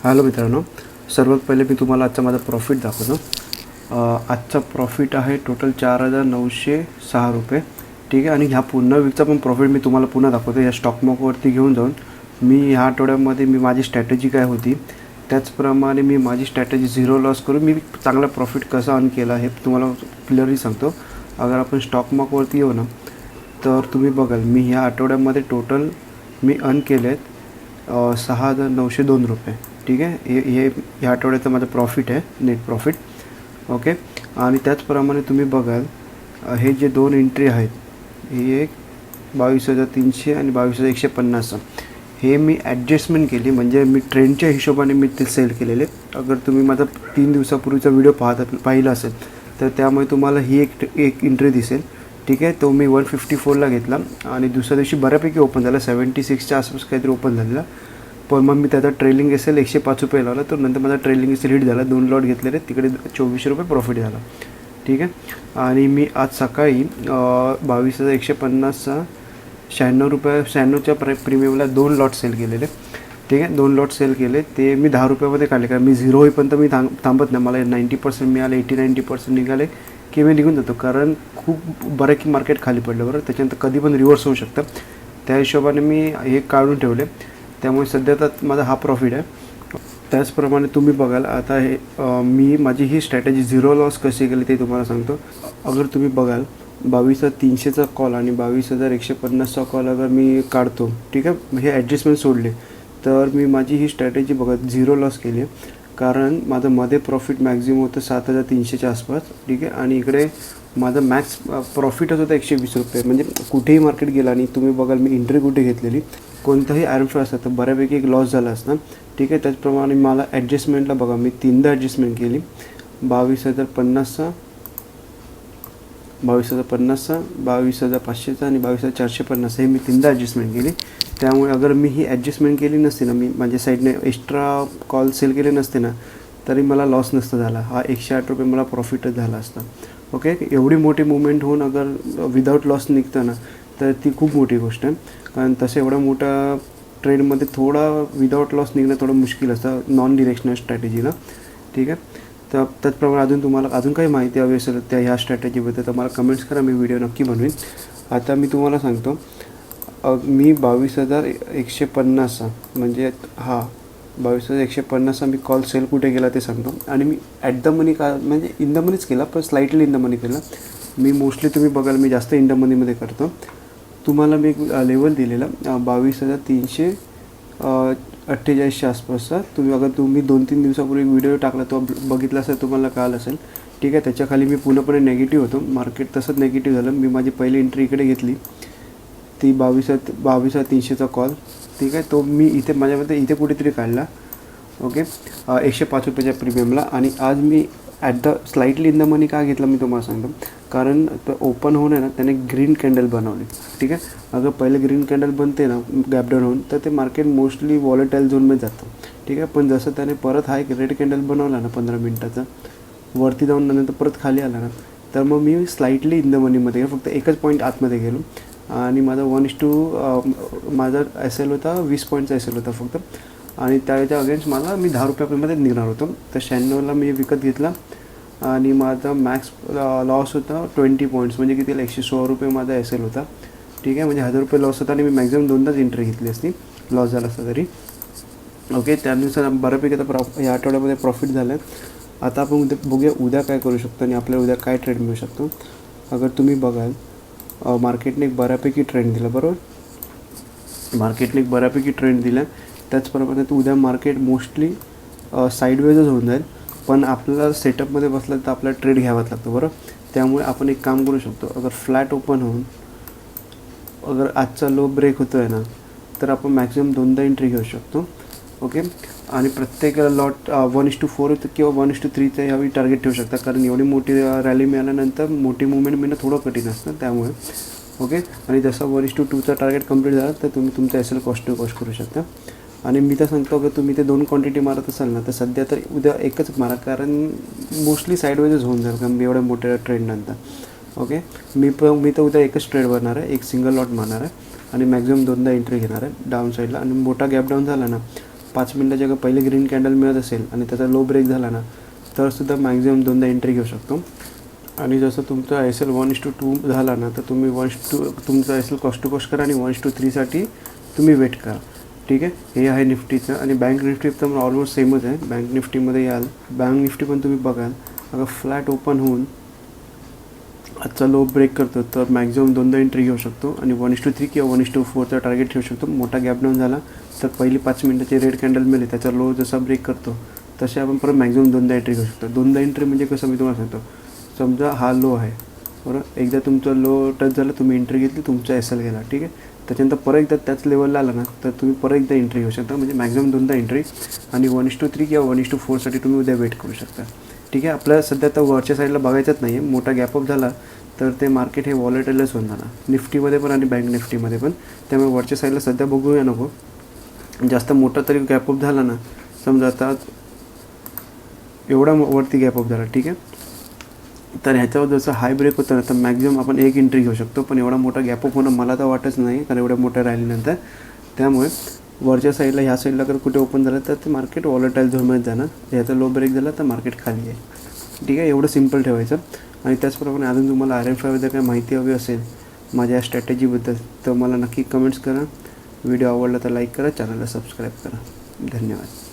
Hello मित्रांनो, सर्वात पहिले मी तुम्हाला आजचा माझा प्रॉफिट दाखवतो. आजचा प्रॉफिट आहे टोटल 4,906 रुपये. ठीक आहे. आणि ह्या पुन्हा वीकचा पण प्रॉफिट मी तुम्हाला पुन्हा दाखवतो. या स्टॉक मार्केटवरती घेऊन जाऊन मी ह्या आठवड्यामध्ये मी माझी स्ट्रॅटेजी काय होती त्याचप्रमाणे मी माझी स्ट्रॅटेजी झिरो लॉस करून मी चांगला प्रॉफिट कसा अर्न केला हे तुम्हाला क्लिअरली सांगतो. अगर आपण स्टॉक मार्केटवरती येऊ ना तर तुम्ही बघाल मी ह्या आठवड्यामध्ये टोटल मी अर्न केले आहेत 6,902 रुपये. ठीक आहे. हे ह्या आठवड्याचं माझं प्रॉफिट आहे, नेट प्रॉफिट. ओके. आणि त्याचप्रमाणे तुम्ही बघाल हे जे दोन एंट्री आहेत, ही एक 22,300 आणि 22,150 हे मी ॲडजस्टमेंट केली, म्हणजे मी ट्रेंडच्या हिशोबाने मी ते सेल केलेले. अगर तुम्ही माझा 3 दिवसापूर्वीचा व्हिडिओ पाहिला असेल तर त्यामुळे तुम्हाला ही एक एंट्री दिसेल. ठीक आहे. तो मी 154ला घेतला आणि दुसऱ्या दिवशी बऱ्यापैकी ओपन झाला, 76च्या आसपास काहीतरी ओपन झालेला. पण मग मी त्याचा ट्रेलिंग एसेल 105 रुपये लावला. तर नंतर माझा ट्रेलिंग एसेल हिट झाला, 2 लॉट घेतलेले, तिकडे 2400 रुपये प्रॉफिट झाला. ठीक आहे. आणि मी आज सकाळी 22,150चा 96 रुपये 96च्या प्रीमियमला 2 लॉट सेल केलेले. ठीक आहे. 2 लॉट सेल केले, ते मी 10 रुपयामध्ये काढले. कारण मी झिरो होईपर्यंत मी थांबत नाही. मला 90% मिळाले, 80-90% निघाले की मी निघून जातो. कारण खूप बऱ्याकी मार्केट खाली पडलं बरं, त्याच्यानंतर कधी पण रिव्हर्स होऊ शकतं. त्या हिशोबाने मी हे काढून ठेवले. त्यामुळे सध्या तर माझा हा प्रॉफिट आहे. त्याचप्रमाणे तुम्ही बघाल आता हे मी माझी ही स्ट्रॅटेजी झिरो लॉस कशी केली ते तुम्हाला सांगतो. अगर तुम्ही बघाल 22,300चा कॉल आणि 22,150चा कॉल अगर मी काढतो, ठीक आहे, हे ॲडजस्टमेंट सोडले तर मी माझी ही स्ट्रॅटेजी बघत झिरो लॉस केली आहे. कारण माझं मध्ये प्रॉफिट मॅक्झिमम होतं 7,300च्या आसपास. ठीक आहे. आणि इकडे माझं मॅक्स प्रॉफिटच होतं 120 रुपये. म्हणजे कुठेही मार्केट गेला आणि तुम्ही बघाल मी एंट्री कुठे घेतलेली, कोणताही आयरन फ्लो असतं तर बऱ्यापैकी एक लॉस झाला असता. ठीक आहे. त्याचप्रमाणे मला ॲडजस्टमेंटला बघा मी 3दा ॲडजस्टमेंट केली. 22,050चा, 22,050चा, 22,500चा आणि 22,450 हे मी 3दा ॲडजस्टमेंट केली. त्यामुळे अगर मी ही ॲडजस्टमेंट केली नसते ना, मी माझ्या साईडने एक्स्ट्रा कॉल सेल केले नसते ना, तरी मला लॉस नसता झाला. हा 108 रुपये मला प्रॉफिटच झाला असता. ओके. एवढी मोठी मुवमेंट होऊन अगर विदाऊट लॉस निघतं ना तर ती खूप मोठी गोष्ट आहे. कारण तसं एवढ्या मोठ्या ट्रेडमध्ये थोडा विदाऊट लॉस निघणं थोडं मुश्किल असतं नॉन डिरेक्शनल स्ट्रॅटेजीला. ठीक आहे. तर त्याचप्रमाणे अजून तुम्हाला अजून काही माहिती हवी असेल त्या ह्या स्ट्रॅटेजीबद्दल तर मला कमेंट्स करा, मी व्हिडिओ नक्की बनवीन. आता मी तुम्हाला सांगतो मी 22,150चा म्हणजे 22,150चा मी कॉल सेल कुठे केला ते सांगतो. आणि मी ॲट द मनी म्हणजे इन द मनीच केला, पण स्लाईटली इन द मनी केला. मी मोस्टली तुम्ही बघाल मी जास्त इन द मनीमध्ये करतो. तुम्हाला मी एक लेवल दिलेला 22,348च्या आसपासचा. तुम्ही 2-3 दिवसापूर्वी व्हिडिओ टाकला तो बघितला असेल, तुम्हाला कळालं असेल. ठीक आहे. त्याच्याखाली मी पूर्णपणे नेगेटिव्ह होतो, मार्केट तसंच नेगेटिव्ह झालं. मी माझी पहिली एंट्री इकडे घेतली, ती 22,300चा कॉल. ठीक आहे. तो मी इथे माझ्यामध्ये इथे कुठेतरी काढला. ओके. 105 रुपयाच्या प्रीमियमला. आणि आज मी at the slightly in the मनी का घेतला मी तुम्हाला सांगतो. कारण तो ओपन होऊन आहे ना त्याने ग्रीन कॅन्डल बनवली. ठीक आहे. अगर पहिले ग्रीन कॅन्डल बनते ना गॅपडाऊन होऊन तर ते मार्केट मोस्टली वॉलेटाईल झोनमध्ये जातं. ठीक आहे. पण जसं त्याने परत हा एक रेड कॅन्डल बनवला ना 15 मिनटाचा, वरती जाऊन नंतर परत खाली आला ना, तर मग मी स्लाईटली इन द मनीमध्ये गेलो. फक्त एकच पॉईंट आतमध्ये गेलो आणि माझा 1:2 माझा एस एल होता, 20 पॉईंटचा एस एल होता फक्त. आणि त्याच्या अगेन्स्ट मला मी 10 रुपयामध्ये निघणार होतो. तर 96ला मी विकत घेतला आणि माझा मॅक्स लॉस होता 20 पॉईंट्स, म्हणजे किती 116 रुपये माझा एस एल होता. ठीक आहे. म्हणजे 1,000 रुपये लॉस होता आणि मी मॅक्झिमम 2दाच एंट्री घेतली असती, लॉस झाला असता तरी. ओके. त्यानुसार बऱ्यापैकी आता या आठवड्यामध्ये प्रॉफिट झालं आहे. आता आपण बघूया उद्या काय करू शकतो आणि आपल्याला उद्या काय ट्रेड मिळू शकतो. अगर तुम्ही बघाल मार्केटने एक बऱ्यापैकी ट्रेंड दिला, बरोबर, मार्केटने एक बऱ्यापैकी ट्रेंड दिला. त्याचप्रमाणे उद्या मार्केट मोस्टली साईडवेजच होऊन जाईल. पण आपल्याला सेटअपमध्ये बसलं तर आपल्याला ट्रेड घ्यावाच लागतो, बरोबर. त्यामुळे आपण एक काम करू शकतो. अगर फ्लॅट ओपन होऊन अगर आजचा लो ब्रेक होतो आहे ना तर आपण मॅक्झिमम 2दा एंट्री घेऊ शकतो. ओके. आणि प्रत्येक लॉट 1:4 किंवा 1:3चा यावेळी टार्गेट ठेवू शकता. कारण एवढी मोठी रॅली मिळाल्यानंतर मोठी मुवमेंट मिळणं थोडं कठीण असतं त्यामुळे. ओके. आणि जसा 1:2चा टार्गेट कंप्लीट झाला तर तुम्ही तुमचा S L cost to cost करू शकता. आणि मी तर सांगतो की तुम्ही ते 2 क्वांटिटी मारत असाल ना तर सध्या तर उद्या एकच मारा, कारण मोस्टली साईडवेजच होऊन जाईल कारण एवढ्या मोठ्या ट्रेंडनंतर. ओके. मी तर उद्या एकच ट्रेड बनणार आहे, एक सिंगल लॉट मारणार आहे आणि मॅक्झिमम 2दा एंट्री घेणार आहे डाऊन साईडला. आणि मोठा गॅप डाऊन झाला ना 5 मिनटाच्या का पहिले ग्रीन कॅन्डल मिळत असेल आणि त्याचा लो ब्रेक झाला ना तरसुद्धा मॅक्झिमम 2दा एंट्री घेऊ शकतो. आणि जसं तुमचा एस एल 1:2 झाला ना तर तुम्ही तुमचा S L cost to cost करा आणि 1:3साठी तुम्ही वेट करा. ठीक आहे, हे आहे निफ्टीचं. आणि बँक निफ्टी तर ऑलमोस्ट सेमच आहे. बँक निफ्टीमध्ये याल, बँक निफ्टी पण तुम्ही बघाल अगर फ्लॅट ओपन होऊन आजचा लो ब्रेक करतो तर मॅक्झिमम 2दा एंट्री घेऊ शकतो आणि 1:3 किंवा 1:4चा टार्गेट ठेवू शकतो. मोठा गॅप डाऊन झाला तर पहिली 5 मिनटाची रेड कॅन्डल मिळेल, त्याचा लो जसा ब्रेक करतो तसे आपण परत मॅक्झिमम 2दा एंट्री घेऊ शकतो. 2दा एंट्री म्हणजे कसं मी तुम्हाला सांगतो, समजा हा लो आहे बरोबर, एकदा तुमचा लो टच झाला तुम्ही एंट्री घेतली, तुमचा एस एल गेला. ठीक आहे, त्याच्यानंतर परत एकदा त्याच लेवलला आला ना तर तुम्ही परत एकदा एंट्री घेऊ शकता. म्हणजे मॅक्झिमम 2दा एंट्री आणि 1:3 किंवा 1:4साठी तुम्ही उद्या वेट करू शकता. ठीक आहे, आपल्याला सध्या तर वरच्या साईडला बघायचंच नाही आहे. मोठा गॅपअप झाला तर ते मार्केट हे वॉलेटाईलच होऊन जाणार, निफ्टीमध्ये पण आणि बँक निफ्टीमध्ये पण. त्यामुळे वरच्या साईडला सध्या बघूया नको. जास्त मोठा तरी गॅपअप झाला ना, समजा आता एवढा वरती गॅपअप झाला, ठीक आहे, तर ह्याच्यावर जसं हाय ब्रेक होतं ना तर मॅक्झिमम आपण एक एंट्री घेऊ शकतो. पण एवढा मोठा गॅपअप होणं मला तर वाटत नाही, कारण एवढ्या मोठ्या रॅलीनंतर. त्यामुळे वरच्या साईडला ह्या साईडला जर कुठे ओपन झालं तर ते मार्केट वॉलेटाईल झोनमध्ये जाणार. ह्याचा लो ब्रेक झाला तर मार्केट खाली आहे. ठीक आहे, एवढं सिम्पल ठेवायचं. आणि त्याचप्रमाणे अजून तुम्हाला RFIबद्दल काही माहिती हवी असेल माझ्या या स्ट्रॅटेजीबद्दल तर मला नक्की कमेंट्स करा. व्हिडिओ आवडला तर लाईक करा, चॅनलला सबस्क्राईब करा. धन्यवाद.